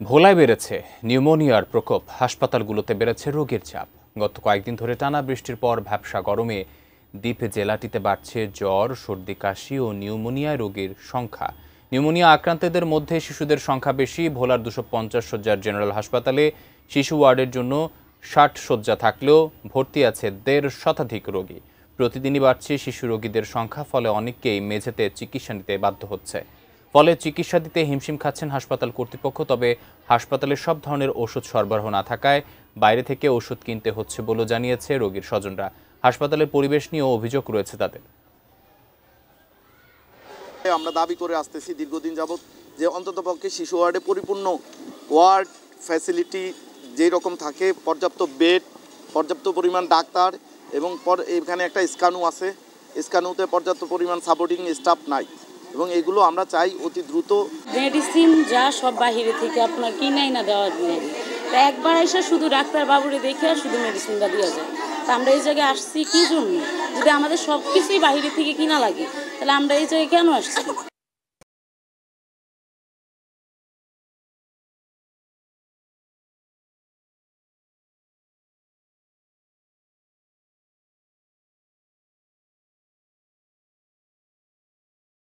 ভোলায় বেড়েছে নিউমোনিয়ার প্রকোপ। হাসপাতালগুলোতে বেড়েছে রোগীর চাপ। গত কয়েকদিন ধরে টানা বৃষ্টির পর ভ্যাপসা গরমে দ্বীপ জেলাটিতে বাড়ছে জ্বর, সর্দি, কাশি ও নিউমোনিয়া রোগীর সংখ্যা। নিউমোনিয়া আক্রান্তদের মধ্যে শিশুদের সংখ্যা বেশি। ভোলার 250 শয্যার জেনারেল হাসপাতালে শিশু ওয়ার্ডের জন্য 60 শয্যা থাকলেও ভর্তি আছে 1.5 শতাধিক রোগী। প্রতিদিনই বাড়ছে শিশু রোগীদের সংখ্যা, ফলে অনেককেই মেঝেতে চিকিৎসা নিতে বাধ্য হচ্ছে। ফলে চিকিৎসা দিতে হিমশিম খাচ্ছেন হাসপাতাল কর্তৃপক্ষ। তবে হাসপাতালে সব ধরনের ওষুধ সরবরাহ না থাকায় বাইরে থেকে ওষুধ কিনতে হচ্ছে বলে জানিয়েছে রোগীর স্বজনরা। হাসপাতালের পরিবেশ নিয়েও অভিযোগ রয়েছে তাদের। আমরা দাবি করে আসতেছি দীর্ঘদিন যাবৎ যে অন্ততপক্ষে শিশু ওয়ার্ডে পরিপূর্ণ ওয়ার্ড ফ্যাসিলিটি যেই রকম থাকে, পর্যাপ্ত বেড, পর্যাপ্ত পরিমাণ ডাক্তার এবং এখানে একটা স্ক্যানু আছে, স্ক্যানুতে পর্যাপ্ত পরিমাণ সাপোর্টিং স্টাফ নাই এবং এগুলো আমরা চাই অতি দ্রুত। মেডিসিন যা সব বাহিরে থেকে আপনার কিনাই না দেওয়া যায়, তা একবার এসে শুধু ডাক্তার বাবুরে দেখে শুধু মেডিসিনটা দেওয়া যায়। তা আমরা এই জায়গায় আসছি কী জন্য? যদি আমাদের সব কিছুই বাহিরে থেকে কিনা লাগে, তাহলে আমরা এই জায়গায় কেন আসছি?